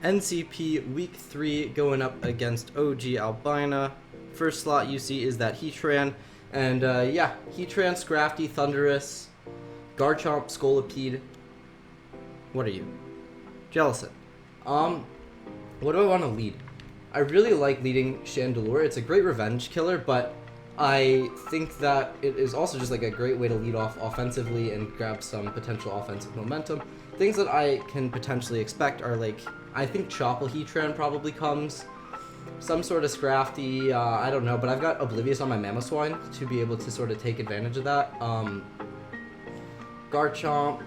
NCP Week 3 going up against OG Albina. First slot you see is that Heatran. And yeah, Heatran, Scrafty, Thunderous, Garchomp, Scolipede. What are you? Jellicent. What do I want to lead? I really like leading Chandelure. It's a great revenge killer, but I think that it is also just like a great way to lead off offensively and grab some potential offensive momentum. Things that I can potentially expect are like, I think Chople Heatran probably comes. Some sort of Scrafty, I don't know, but I've got Oblivious on my Mamoswine to be able to sort of take advantage of that. Garchomp,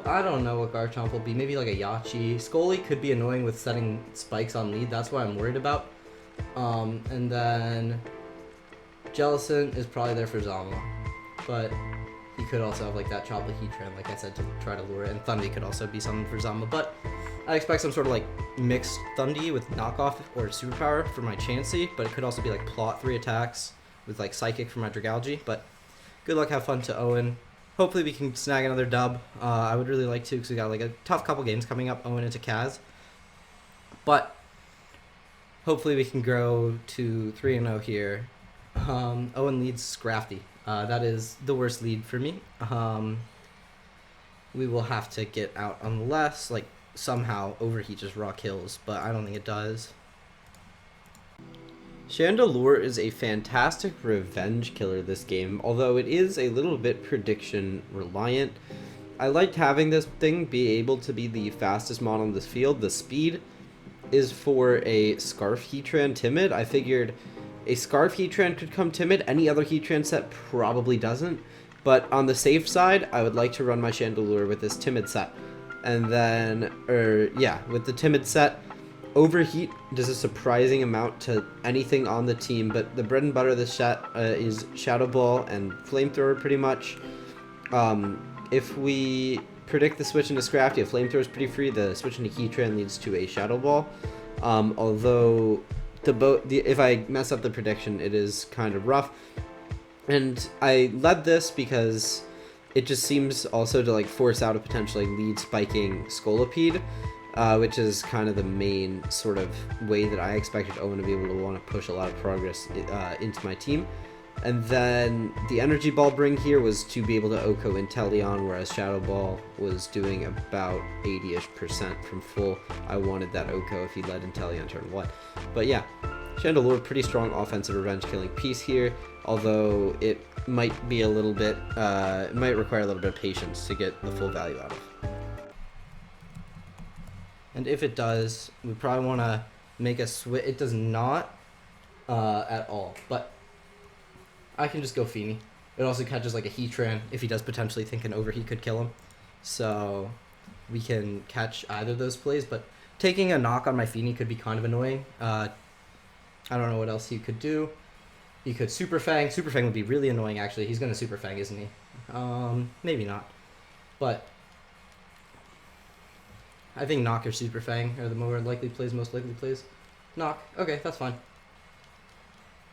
I don't know what Garchomp will be. Maybe like a Yachi. Scully could be annoying with setting spikes on lead. That's what I'm worried about. And then Jellicent is probably there for Zama, but he could also have like that Chople Heatran, like I said, to try to lure it. And Thundy could also be something for Zama, but I expect some sort of like mixed Thundy with knockoff or superpower for my Chansey, but it could also be like plot 3 attacks with like Psychic for my Dragalge. But good luck, have fun to Owen. Hopefully we can snag another dub. I would really like to, because we got like a tough couple games coming up, Owen into Kaz. But hopefully we can grow to 3-0 here. Owen leads Scrafty. That is the worst lead for me. We will have to get out unless like somehow Overheat just raw kills, but I don't think it does. Chandelure is a fantastic revenge killer this game, although it is a little bit prediction reliant. I liked having this thing be able to be the fastest mod on this field. The speed is for a Scarf Heatran Timid. I figured a Scarf Heatran could come Timid. Any other Heatran set probably doesn't. But on the safe side, I would like to run my Chandelure with this Timid set. And then, with the Timid set, Overheat does a surprising amount to anything on the team, but the bread and butter of the set is Shadow Ball and Flamethrower pretty much. If we predict the switch into Scrafty, a Flamethrower is pretty free. The switch into Heatran leads to a Shadow Ball. Although if I mess up the prediction, it is kind of rough. And I led this because it just seems also to like force out a potentially lead spiking Scolipede. Which is kind of the main sort of way that I expected Owen to be able to want to push a lot of progress into my team. And then the Energy Ball bring here was to be able to OHKO Inteleon, whereas Shadow Ball was doing about 80-ish% from full. I wanted that OHKO if he led Inteleon turn 1. But yeah, Chandelure, pretty strong offensive revenge killing piece here, although it might be a little bit, it might require a little bit of patience to get the full value out of. And if it does, we probably want to make a switch. It does not at all, but I can just go Feeny. It also catches like a Heatran if he does potentially think an Overheat could kill him. So we can catch either of those plays, but taking a knock on my Feeny could be kind of annoying. I don't know what else he could do. He could Super Fang. Super Fang would be really annoying, actually. He's going to Super Fang, isn't he? Maybe not. But I think Knock or Super Fang are the most likely plays. Knock. Okay, that's fine.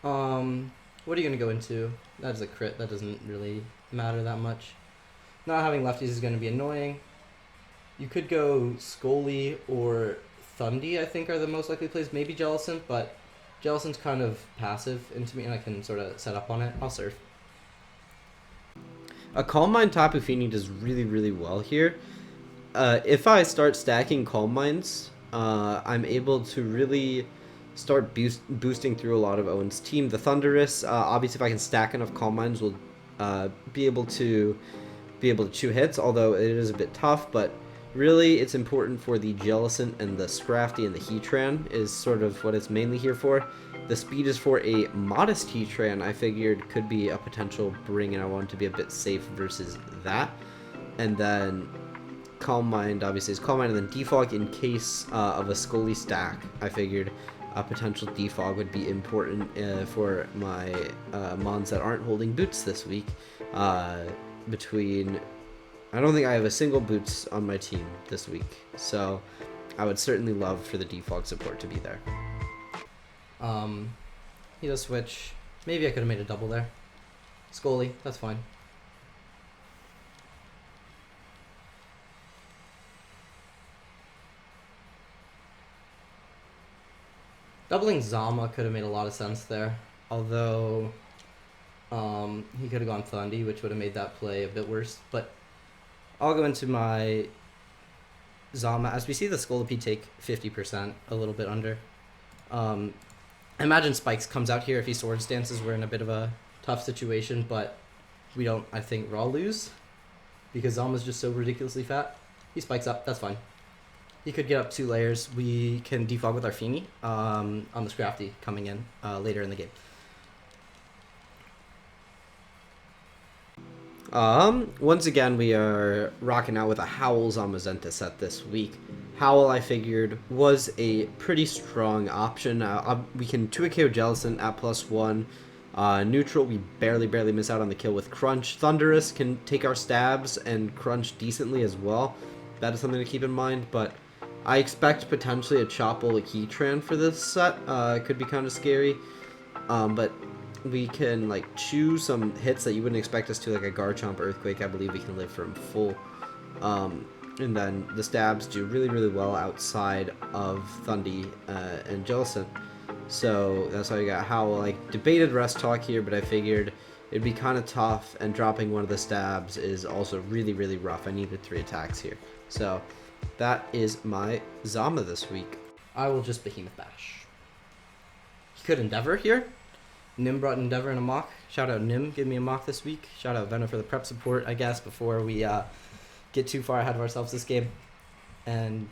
What are you going to go into? That is a crit. That doesn't really matter that much. Not having lefties is going to be annoying. You could go Scully or Thundy, I think, are the most likely plays. Maybe Jellicent, but Jellicent's kind of passive into me, and I can sort of set up on it. I'll surf. A Calm Mind Tapu Fini does really, really well here. If I start stacking Calm Minds, I'm able to really start boosting through a lot of Owen's team. The Thunderous, obviously if I can stack enough Calm Minds, will be able to chew hits, although it is a bit tough, but really it's important for the Jellicent and the Scrafty and the Heatran is sort of what it's mainly here for. The speed is for a modest Heatran, I figured could be a potential bring, and I wanted to be a bit safe versus that. And then Calm Mind, obviously, is Calm Mind, and then Defog in case of a Scully stack. I figured a potential Defog would be important for my Mons that aren't holding boots this week. I don't think I have a single boots on my team this week, so I would certainly love for the Defog support to be there. He does switch. Maybe I could have made a double there. Scully, that's fine. Doubling Zama could have made a lot of sense there. Although, he could have gone Thundy, which would have made that play a bit worse. But I'll go into my Zama. As we see the Scolipede take 50%, a little bit under. I imagine Spikes comes out here. If he Swords Dances, we're in a bit of a tough situation. But we don't, I think, raw lose. Because Zama's just so ridiculously fat. He spikes up. That's fine. He could get up 2 layers. We can defog with our Feeny on the Scrafty coming in later in the game. Once again, we are rocking out with a Howl Zamazenta set this week. Howl, I figured, was a pretty strong option. We can 2 KO Jellicent at +1. Neutral, we barely miss out on the kill with Crunch. Thunderous can take our stabs and crunch decently as well. That is something to keep in mind, but I expect potentially a Chople Heatran for this set. Could be kind of scary, but we can like chew some hits that you wouldn't expect us to, like a Garchomp Earthquake. I believe we can live from full. And then the stabs do really well outside of Thundy and Jellicent. So that's why I got Howl. I debated Rest Talk here, but I figured it'd be kind of tough, and dropping one of the stabs is also really rough. I needed 3 attacks here. So that is my Zama this week. I will just Behemoth Bash. He could Endeavor here. Nim brought Endeavor in a mock. Shout out Nim, give me a mock this week. Shout out Venom for the prep support, I guess, before we get too far ahead of ourselves this game. And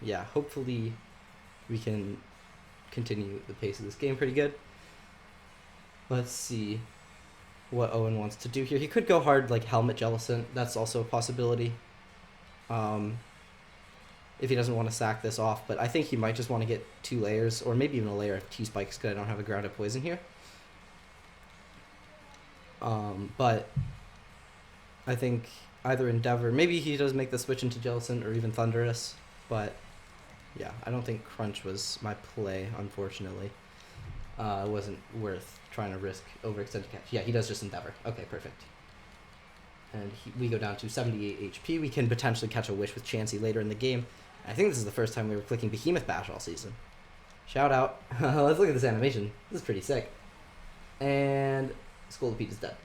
yeah, hopefully we can continue the pace of this game pretty good. Let's see what Owen wants to do here. He could go hard like Helmet Jellicent. That's also a possibility. If he doesn't want to sack this off, but I think he might just want to get 2 layers, or maybe even a layer of T-Spikes because I don't have a grounded poison here. But I think either Endeavor, maybe he does make the switch into Jellicent or even Thunderous, but yeah, I don't think Crunch was my play, unfortunately. It wasn't worth trying to risk overextended catch. Yeah, he does just Endeavor. Okay, perfect. And we go down to 78 HP. We can potentially catch a Wish with Chansey later in the game. I think this is the first time we were clicking Behemoth Bash all season. Shout out. Let's look at this animation. This is pretty sick. And Scolipede is dead.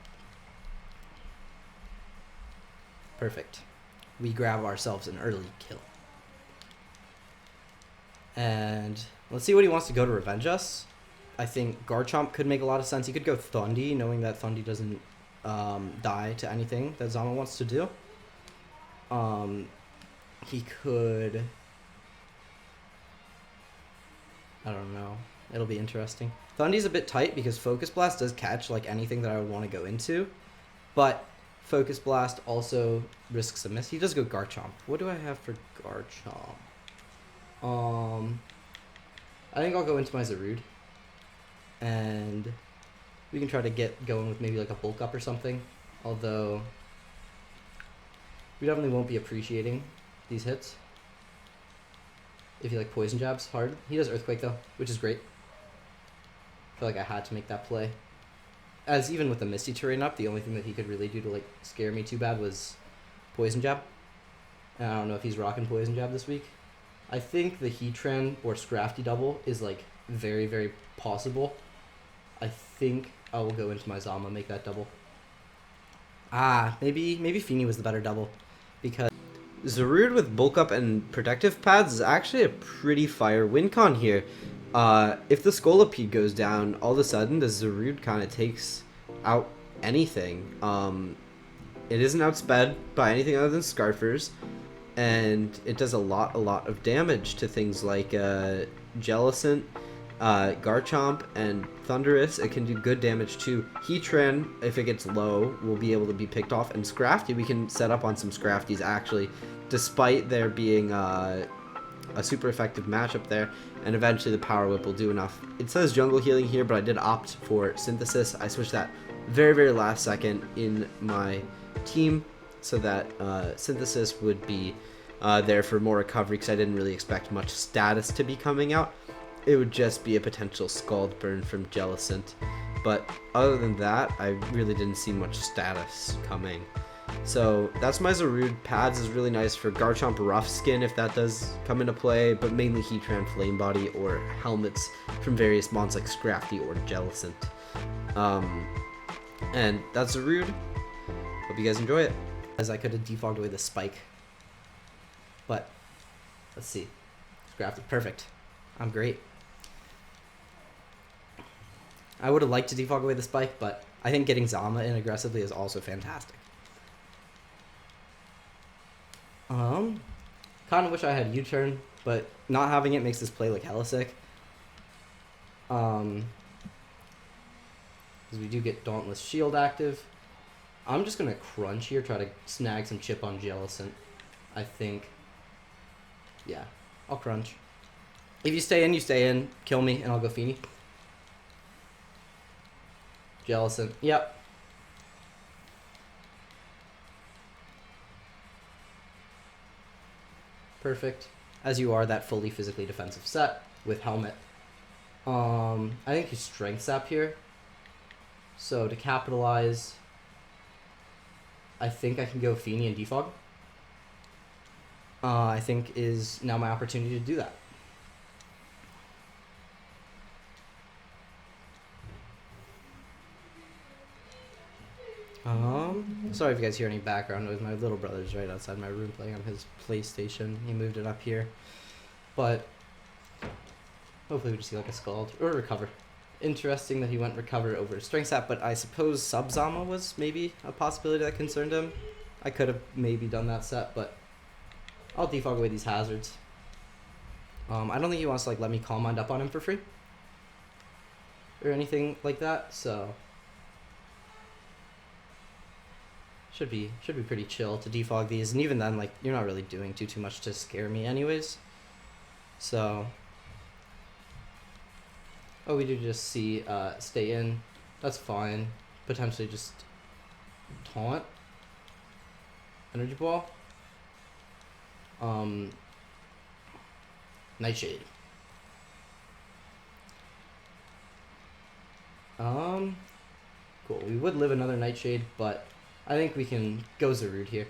Perfect. We grab ourselves an early kill. And let's see what he wants to go to revenge us. I think Garchomp could make a lot of sense. He could go Thundy, knowing that Thundy doesn't die to anything that Zama wants to do. He could... I don't know. It'll be interesting. Thundy's a bit tight because Focus Blast does catch like anything that I would want to go into. But Focus Blast also risks a miss. He does go Garchomp. What do I have for Garchomp? I think I'll go into my Zarude. And we can try to get going with maybe like a bulk up or something. Although we definitely won't be appreciating these hits. If he like poison jabs hard. He does Earthquake though, which is great. I feel like I had to make that play. As even with the Misty Terrain up, the only thing that he could really do to like scare me too bad was Poison Jab. And I don't know if he's rocking Poison Jab this week. I think the Heatran or Scrafty double is like very possible. I think I will go into my Zama, make that double. Maybe Feeny was the better double, because Zarude with bulk up and protective pads is actually a pretty fire win con here. If the Scolipede goes down, all of a sudden the Zarude kind of takes out anything. It isn't outsped by anything other than Scarfers, and it does a lot of damage to things like Jellicent, Garchomp, and Thunderous. It can do good damage too. Heatran, if it gets low, will be able to be picked off, and Scrafty, we can set up on some Scrafties actually, despite there being a super effective matchup there, and eventually the Power Whip will do enough. It says Jungle Healing here, but I did opt for Synthesis. I switched that very last second in my team so that Synthesis would be there for more recovery, because I didn't really expect much status to be coming out. It would just be a potential Scald Burn from Jellicent. But other than that, I really didn't see much status coming. So that's my Zarude. Pads is really nice for Garchomp rough skin if that does come into play, but mainly Heatran Flame Body or helmets from various mons like Scrafty or Jellicent. And that's Zarude. Hope you guys enjoy it. As I could have defogged away the spike. But, let's see. Scrafty, perfect. I'm great. I would have liked to defog away the spike, but I think getting Zama in aggressively is also fantastic. Kind of wish I had U-turn, but not having it makes this play like hella sick. Because we do get Dauntless Shield active. I'm just gonna crunch here, try to snag some chip on Jellicent. I think. Yeah, I'll crunch. If you stay in, you stay in. Kill me, and I'll go Feeny. Jellicent. Yep. Perfect. As you are that fully physically defensive set with helmet. I think you strength sap here. So to capitalize, I think I can go Feeny and defog. I think is now my opportunity to do that. Sorry if you guys hear any background noise. My little brother's right outside my room playing on his PlayStation. He moved it up here. But hopefully we just see like a Scald or a Recover. Interesting that he went Recover over Strength Sap, but I suppose Sub Zama was maybe a possibility that concerned him. I could have maybe done that set, but I'll defog away these hazards. I don't think he wants to like let me Calm Mind up on him for free or anything like that, so should be pretty chill to defog these, and even then, like, you're not really doing too much to scare me anyways. So, oh, we do just see stay in. That's fine. Potentially just taunt. Energy Ball. Nightshade. Cool. We would live another Nightshade, but I think we can go Zarude here.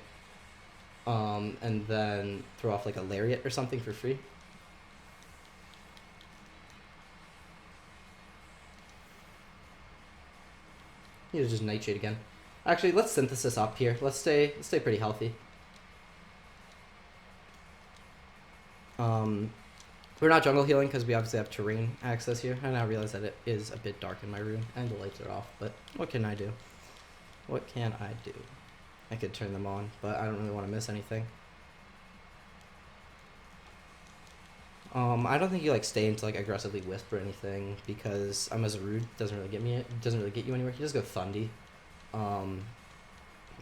And then throw off like a Lariat or something for free. Here's just Nightshade again. Actually, let's Synthesis up here. Let's stay pretty healthy. We're not jungle healing because we obviously have terrain access here. I now realize that it is a bit dark in my room and the lights are off, but what can I do? What can I do? I could turn them on, but I don't really want to miss anything. I don't think you like stay into like aggressively Wisp or anything because I'm as rude. Doesn't really get you anywhere. You just go Thundy.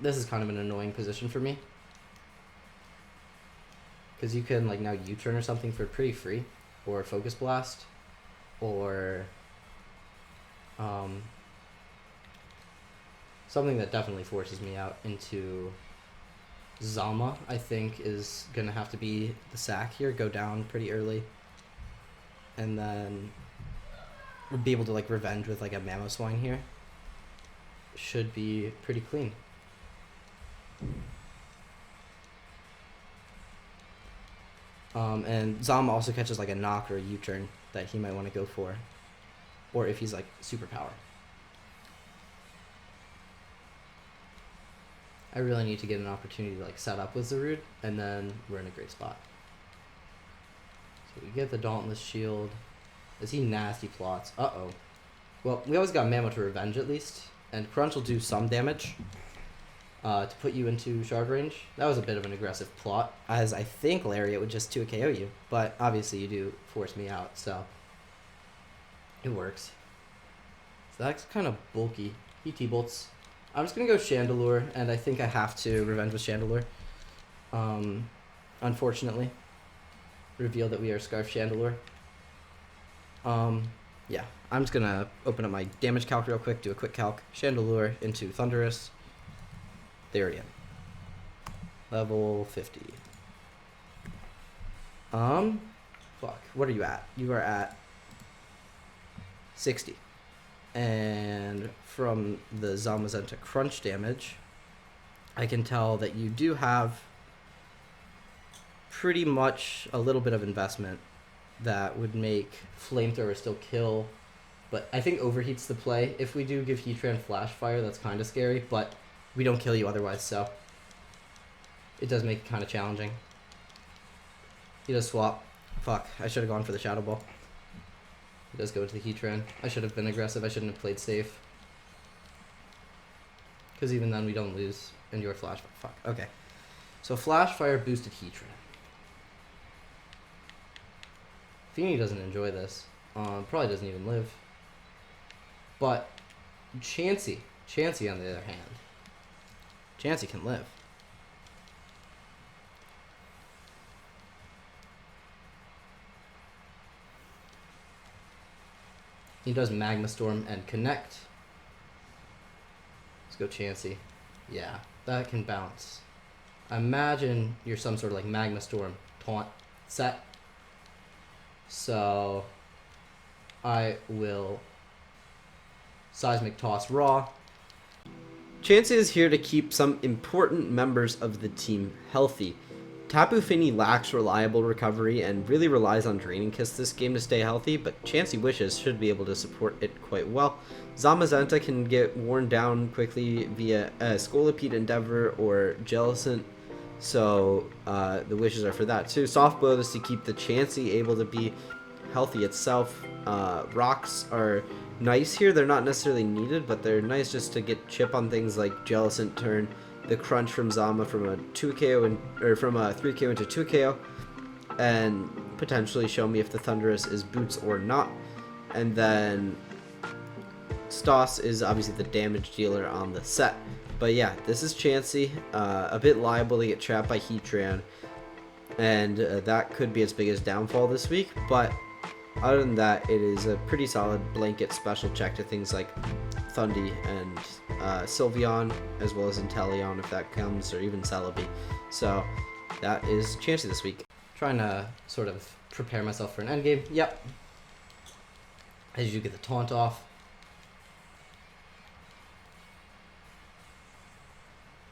This is kind of an annoying position for me because you can like now U-turn or something for pretty free, or Focus Blast, or something that definitely forces me out into Zama, I think, is going to have to be the sack here. Go down pretty early. And then we'll be able to, like, revenge with, like, a Mamoswine here. Should be pretty clean. And Zama also catches, like, a knock or a U-turn that he might want to go for. Or if he's, like, superpower. I really need to get an opportunity to like set up with Zarude, and then we're in a great spot. So we get the Dauntless Shield. Is he nasty plots? Uh-oh. Well, we always got Mammo to revenge at least, and Crunch will do some damage to put you into shard range. That was a bit of an aggressive plot, as I think Lariat would just 2-KO you, but obviously you do force me out, so it works. So that's kind of bulky. He T-bolts. I'm just going to go Chandelure, and I think I have to revenge with Chandelure. Unfortunately. Reveal that we are Scarf Chandelure. Yeah, I'm just going to open up my damage calc real quick, do a quick calc. Chandelure into Thunderous. Therian. Level 50. Fuck. What are you at? You are at 60. And from the Zamazenta crunch damage, I can tell that you do have pretty much a little bit of investment that would make Flamethrower still kill. But I think Overheat's the play. If we do give Heatran Flash Fire, that's kind of scary, but we don't kill you otherwise, so it does make it kind of challenging. He does swap. Fuck, I should have gone for the Shadow Ball. He does go to the Heatran. I should have been aggressive. I shouldn't have played safe. Because even then we don't lose. And your Flash Fire. Fuck, okay. So Flash Fire boosted Heatran. Feeny doesn't enjoy this. Probably doesn't even live. But Chansey on the other hand, Chansey can live. He does Magma Storm and connect. Let's go Chansey. Yeah, that can bounce. I imagine you're some sort of like Magma Storm taunt set. So I will Seismic Toss Raw. Chansey is here to keep some important members of the team healthy. Tapu Fini lacks reliable recovery and really relies on Draining Kiss this game to stay healthy, but Chansey Wishes should be able to support it quite well. Zamazenta can get worn down quickly via Scolipede Endeavor or Jellicent, so the Wishes are for that too. Soft Blow is to keep the Chansey able to be healthy itself. Rocks are nice here. They're not necessarily needed, but they're nice just to get chip on things like Jellicent turn, the crunch from Zama from a 2KO or from a 3KO into 2KO, and potentially show me if the Thunderous is boots or not. And then Stoss is obviously the damage dealer on the set. But yeah, this is Chansey, a bit liable to get trapped by Heatran, and that could be its biggest downfall this week, but other than that, it is a pretty solid blanket special check to things like Thundy and Sylveon, as well as Inteleon if that comes, or even Celebi. So that is Chansey this week. Trying to sort of prepare myself for an endgame. Yep. As you get the taunt off.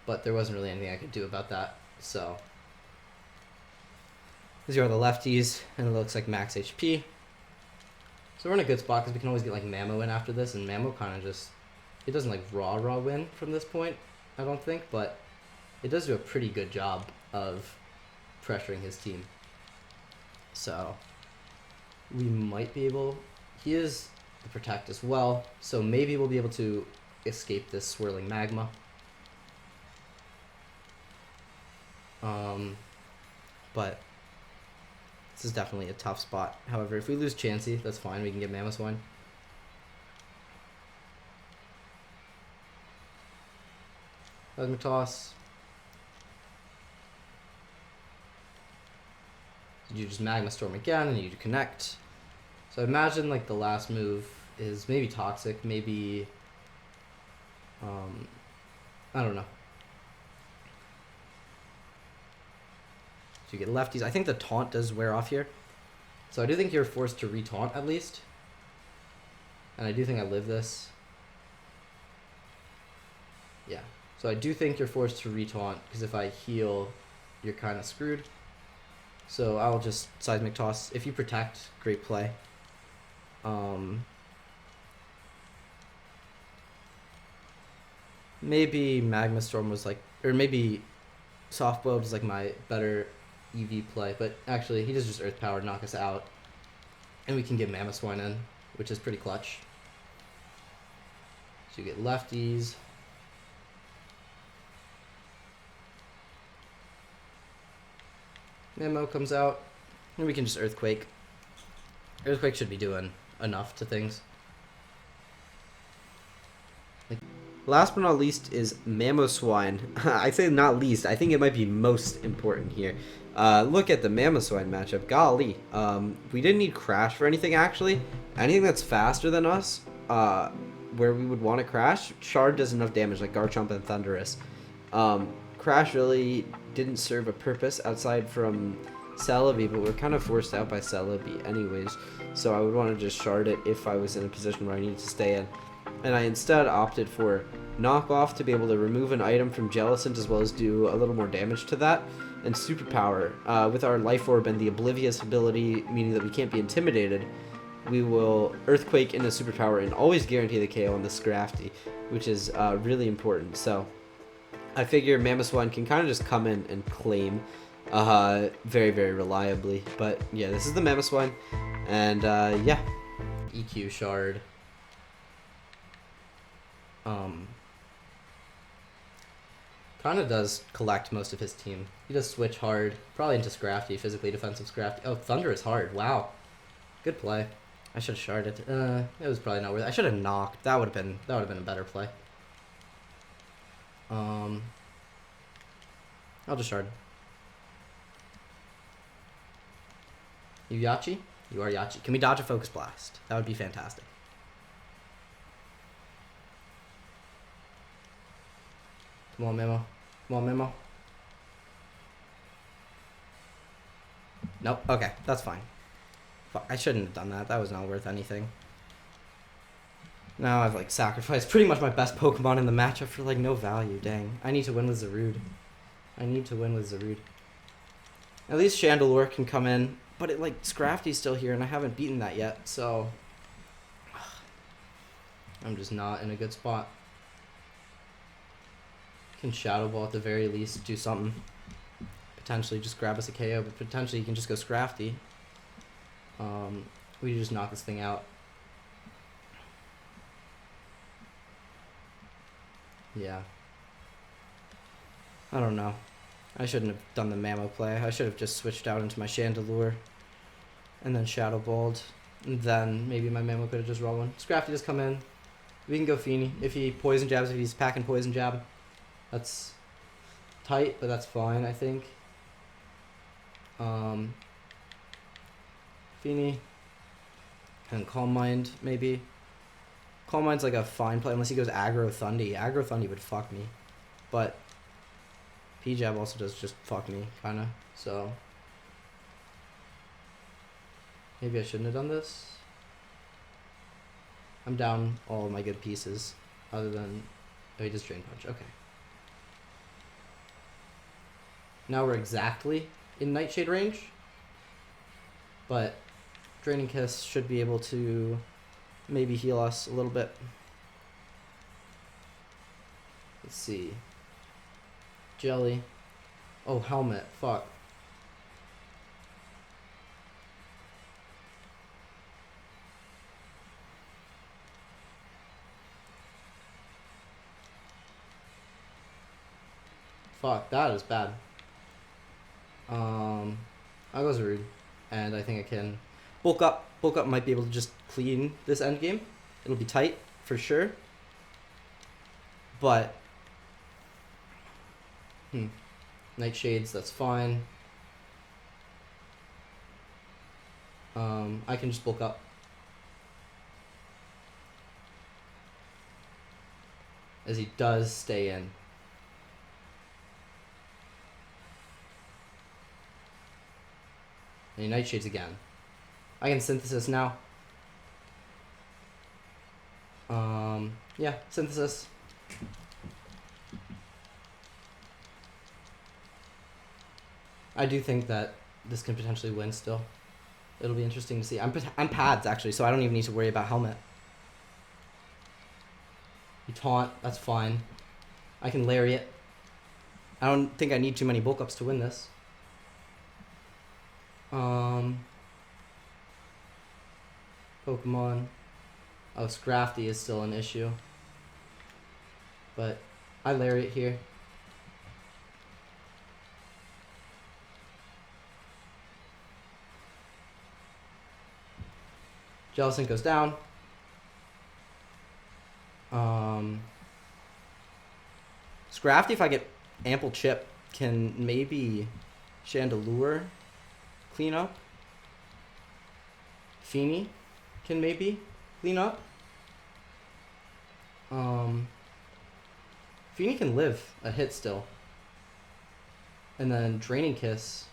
But there wasn't really anything I could do about that, so. These are the lefties, and it looks like max HP. So we're in a good spot because we can always get like Mamo in after this, and Mamo kind of just, it doesn't like raw win from this point, I don't think, but it does do a pretty good job of pressuring his team. So we might be able, he is the Protect as well, so maybe we'll be able to escape this Swirling Magma. But this is definitely a tough spot. However, if we lose Chansey, that's fine. We can get Mamoswine. Seismic Toss. You just Magma Storm again, and you connect. So I imagine like the last move is maybe Toxic, maybe I don't know. So you get lefties. I think the taunt does wear off here. So I do think you're forced to re-taunt at least. And I do think I live this. Yeah. So I do think you're forced to re-taunt, because if I heal, you're kind of screwed. So I'll just Seismic Toss. If you Protect, great play. Maybe Magma Storm was like, or maybe Soft Blow was like my better EV play, but actually he does just Earth Power, knock us out, and we can get Mamoswine in, which is pretty clutch. So you get lefties. Mamo comes out, and we can just Earthquake. Earthquake should be doing enough to things. Last but not least is Mamoswine. I say not least, I think it might be most important here. Look at the Mamoswine matchup. Golly. We didn't need Crash for anything, actually. Anything that's faster than us, where we would want to Crash, Shard does enough damage, like Garchomp and Thunderous. Crash really didn't serve a purpose outside from Celebi, but we're kind of forced out by Celebi anyways. So I would want to just Shard it if I was in a position where I needed to stay in. and I instead opted for Knock Off to be able to remove an item from Jellicent as well as do a little more damage to that, and Superpower. With our Life Orb and the Oblivious ability, meaning that we can't be intimidated, we will Earthquake into Superpower and always guarantee the KO on the Scrafty, which is really important. So I figure Mammoth One can kind of just come in and claim very, very reliably. But yeah, this is the Mammoth One, and yeah. EQ shard. Kind of does collect most of his team. He does switch hard, probably into Scrafty, physically defensive Scrafty. Oh, Thunder is hard. Wow, good play. I should have sharded. It was probably not worth it. I should have knocked. That would have been a better play. I'll just shard. You Yachi? You are Yachi. Can we dodge a Focus Blast? That would be fantastic. Come on, Memo. Come on, Memo. Nope. Okay, that's fine. Fuck, I shouldn't have done that. That was not worth anything. Now I've, like, sacrificed pretty much my best Pokemon in the matchup for, like, no value. Dang. I need to win with Zarude. I need to win with Zarude. At least Chandelure can come in. But, it, like, Scrafty's still here, and I haven't beaten that yet, so I'm just not in a good spot. Can Shadow Ball at the very least do something. Potentially just grab us a KO, but potentially he can just go Scrafty. We just knock this thing out. Yeah. I don't know. I shouldn't have done the Mammo play. I should have just switched out into my Chandelure and then Shadow Balled. And then maybe my Mammo could have just rolled one. Scrafty just come in. We can go Feeny. If he Poison Jabs, if he's packing Poison Jab, that's tight, but that's fine, I think. Feeny. And Calm Mind, maybe. Calm Mind's like a fine play, unless he goes Aggro Thundy. Aggro Thundy would fuck me. But P-Jab also does just fuck me, kinda. So maybe I shouldn't have done this. I'm down all of my good pieces. Other than... Oh, he just Drain Punch. Okay. Now we're exactly in Nightshade range. But Draining Kiss should be able to maybe heal us a little bit. Let's see. Jelly. Oh, Helmet. Fuck. Fuck, that is bad. I'll go Zarude. And I think I can bulk up. Bulk up might be able to just clean this endgame. It'll be tight, for sure. But Nightshades, that's fine. I can just bulk up. As he does stay in. And he Nightshades again. I can Synthesis now. Yeah, Synthesis. I do think that this can potentially win still. It'll be interesting to see. I'm pads, actually, so I don't even need to worry about Helmet. You taunt, that's fine. I can Lariat. I don't think I need too many bulk ups to win this. Pokemon. Oh, Scrafty is still an issue. But I Lariat here. Jellicent goes down. Scrafty, if I get ample chip, can maybe Chandelure clean up. Feeny can maybe clean up. Feeny can live a hit still. And then Draining Kiss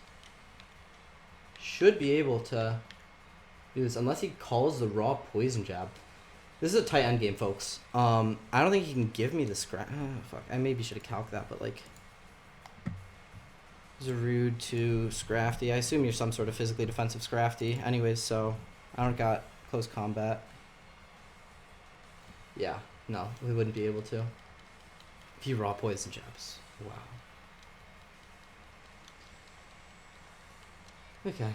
should be able to do this unless he calls the raw Poison Jab. This is a tight end game, folks. I don't think he can give me the scrap. Oh, fuck. I maybe should have calced that, but like. Zarude to Scrafty. I assume you're some sort of physically defensive Scrafty. Anyways, so I don't got close combat. Yeah, no, we wouldn't be able to. If you raw poison jabs. Wow. Okay.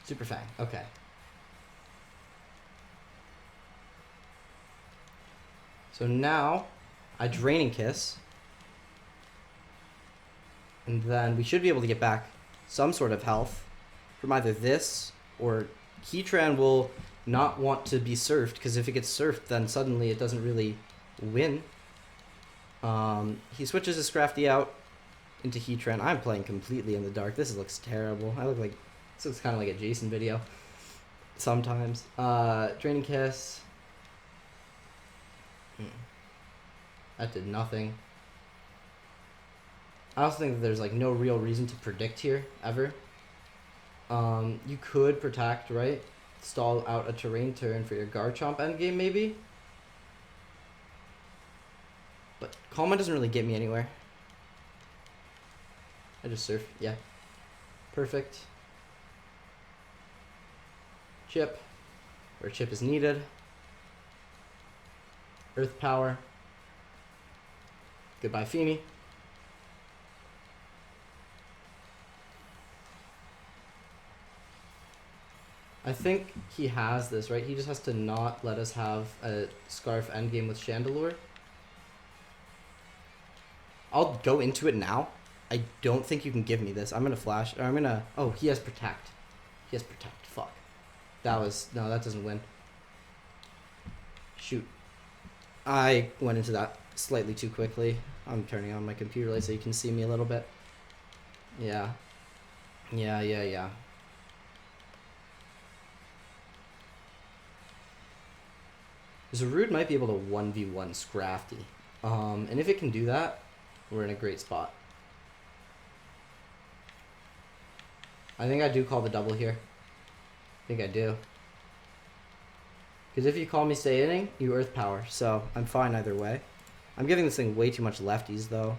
Super Fang. Okay. So now I Draining Kiss. And then we should be able to get back some sort of health from either this or Heatran will not want to be surfed, because if it gets surfed, then suddenly it doesn't really win. He switches his Scrafty out into Heatran. I'm playing completely in the dark. This looks terrible. This looks kind of like a Jason video sometimes. Draining Kiss. That did nothing. I also think that there's like no real reason to predict here ever. You could protect, right? Stall out a terrain turn for your Garchomp endgame maybe. But Calm Mind doesn't really get me anywhere. I just surf, yeah. Perfect. Chip, where chip is needed. Earth Power. Goodbye, Feeny. I think he has this, right? He just has to not let us have a Scarf endgame with Chandelure. I'll go into it now. I don't think you can give me this. I'm going to flash. Or I'm going to... Oh, he has Protect. He has Protect. Fuck. That was... No, that doesn't win. Shoot. I went into that slightly too quickly. I'm turning on my computer light so you can see me a little bit. Yeah. Yeah. Zarude might be able to 1v1 Scrafty. And if it can do that, we're in a great spot. I think I do call the double here. I think I do. Because if you call me stay inning, you Earth Power. So I'm fine either way. I'm giving this thing way too much lefties though.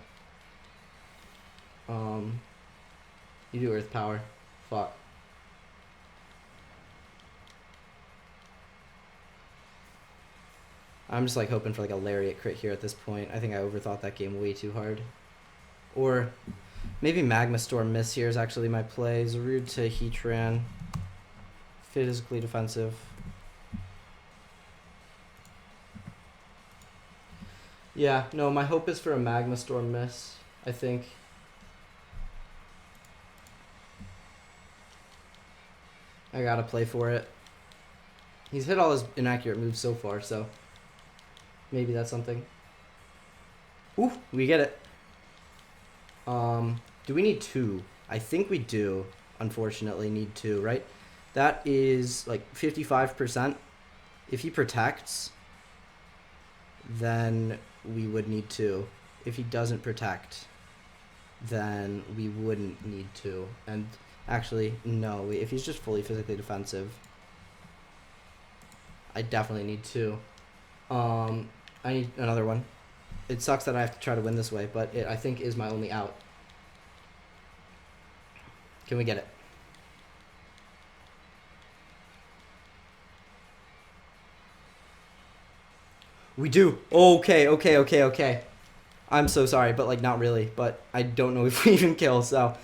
You do Earth Power. Fuck. I'm just like hoping for like a Lariat crit here at this point. I think I overthought that game way too hard. Or maybe Magma Storm Miss here is actually my play. Zarude to Heatran. Physically defensive. Yeah, no, my hope is for a Magma Storm Miss, I think. I gotta play for it. He's hit all his inaccurate moves so far, so maybe that's something. Ooh, we get it. Do we need 2? I think we do, unfortunately, need 2, right? That is like 55%. If he protects, then we would need 2. If he doesn't protect, then we wouldn't need 2. And actually, no, if he's just fully physically defensive, I definitely need 2. I need another one. It sucks that I have to try to win this way, but it, I think, is my only out. Can we get it? We do. Okay. I'm so sorry, but like not really. But I don't know if we even kill, so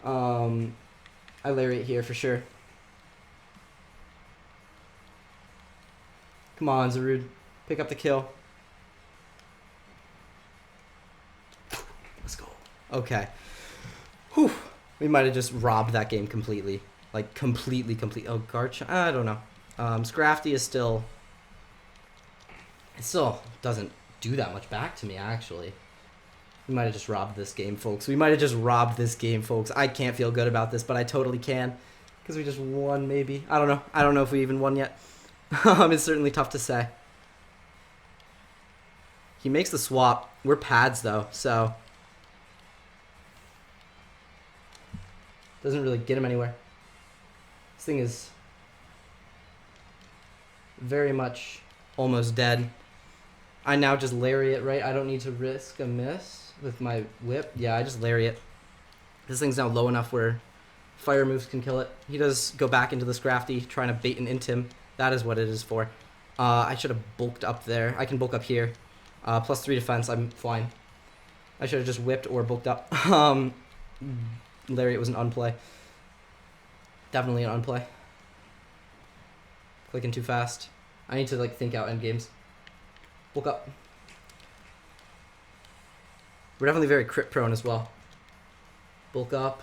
I Lariat here for sure. Come on, Zarude. Pick up the kill. Let's go. Okay. Whew. We might have just robbed that game completely. Like, completely. Oh, Garchomp? I don't know. Scrafty is still... It still doesn't do that much back to me, actually. We might have just robbed this game, folks. I can't feel good about this, but I totally can. Because we just won, maybe. I don't know. I don't know if we even won yet. It's certainly tough to say. He makes the swap. We're pads, though, so... Doesn't really get him anywhere. This thing is... very much almost dead. I now just lariat, right? I don't need to risk a miss with my whip. Yeah, I just lariat. This thing's now low enough where fire moves can kill it. He does go back into this crafty, trying to bait and int him. That is what it is for. I should have bulked up there. I can bulk up here. +3 defense, I'm fine. I should have just whipped or bulked up. Lariat was an unplay. Definitely an unplay. Clicking too fast. I need to like think out endgames. Bulk up. We're definitely very crit prone as well. Bulk up.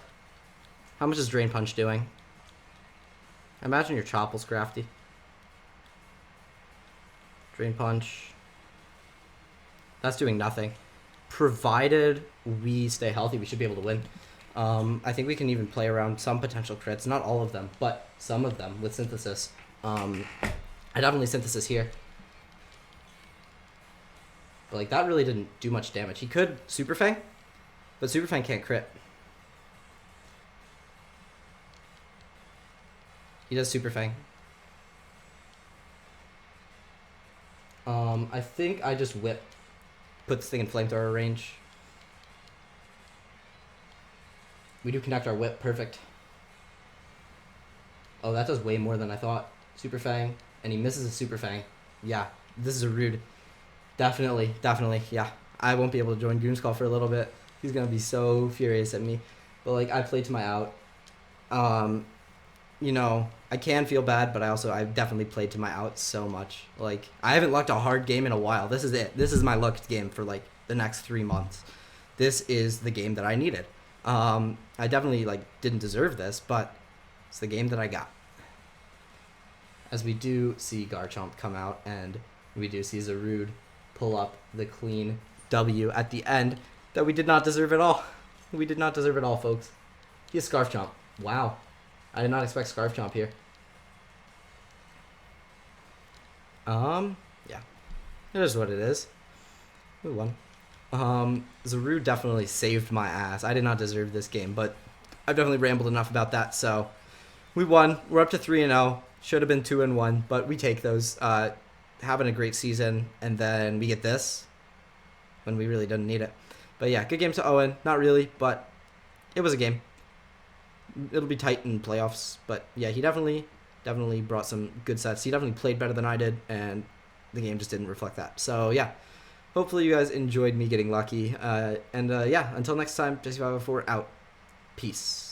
How much is Drain Punch doing? I imagine your Chopple's crafty. Drain Punch. That's doing nothing. Provided we stay healthy, we should be able to win. I think we can even play around some potential crits. Not all of them, but some of them with Synthesis. I definitely Synthesis here. But like that really didn't do much damage. He could Super Fang, but Super Fang can't crit. He does Super Fang. I think I just whip. Put this thing in flamethrower range. We do connect our whip. Perfect. Oh, that does way more than I thought. Super Fang. And he misses a Super Fang. Yeah, this is a rude. Definitely, yeah. I won't be able to join Goon's Call for a little bit. He's going to be so furious at me. But, like, I played to my out. You know, I can feel bad, but I definitely played to my out so much. Like, I haven't lucked a hard game in a while. This is it. This is my lucked game for, like, the next 3 months. This is the game that I needed. I definitely, like, didn't deserve this, but it's the game that I got. As we do see Garchomp come out, and we do see Zarude pull up the clean W at the end that we did not deserve at all. We did not deserve it all, folks. He has Scarf Chomp. Wow. I did not expect Scarf Chomp here. Yeah. It is what it is. We won. Zarude definitely saved my ass. I did not deserve this game, but I've definitely rambled enough about that, so we won. We're up to 3-0. Should have been 2-1, but we take those. Having a great season, and then we get this when we really didn't need it. But yeah, good game to Owen. Not really, but it was a game. It'll be tight in playoffs, but yeah, he definitely brought some good sets. He definitely played better than I did, and the game just didn't reflect that. So yeah, hopefully you guys enjoyed me getting lucky. Yeah, until next time, Jesse504 out. Peace.